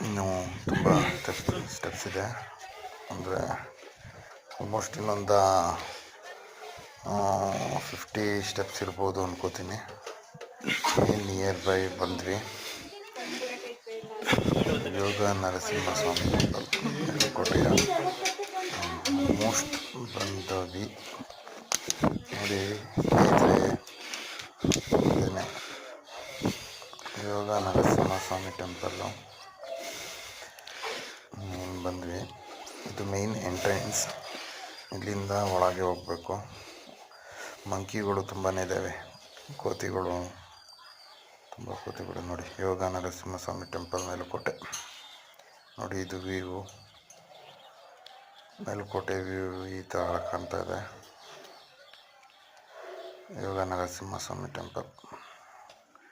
ಇನ್ನೂ ತುಂಬ ಸ್ಟೆಪ್ಸ್ ಇದೆ. ಅಂದರೆ ಆಲ್ಮೋಸ್ಟ್ ಇನ್ನೊಂದು 50 ಸ್ಟೆಪ್ಸ್ ಇರ್ಬೋದು ಅನ್ಕೋತೀನಿ. ನಿಯರ್ ಬೈ ಬಂದ್ವಿ. ಯೋಗ ನರಸಿಂಹಸ್ವಾಮಿ ಟೆಂಪಲ್ ಮೇಲುಕೋಟೆಯ ಆಲ್ಮೋಸ್ಟ್ ಬಂದ್ವಿ. ನೋಡಿ ಸ್ನೇಹಿತರೆ, ಇದೇನೆ ಯೋಗ ನರಸಿಂಹಸ್ವಾಮಿ ಟೆಂಪಲ್ಲು. ಬಂದ್ವಿ. ಇದು ಮೇನ್ ಎಂಟ್ರೆನ್ಸ್. ಇಲ್ಲಿಂದ ಒಳಗೆ ಹೋಗಬೇಕು. ಮಂಕಿಗಳು ತುಂಬಾ ಇದ್ದಾವೆ, ಕೋತಿಗಳು, ತುಂಬ ಕೋತಿಗಳು. ನೋಡಿ ಯೋಗ ನರಸಿಂಹಸ್ವಾಮಿ ಟೆಂಪಲ್ ಮೇಲುಕೋಟೆ. ನೋಡಿ ಇದು ವ್ಯೂ, ಮೇಲುಕೋಟೆ ವ್ಯೂ ಈ ಥರ ಕಾಣ್ತಾ ಇದೆ. ಯೋಗ ನರಸಿಂಹಸ್ವಾಮಿ ಟೆಂಪಲ್.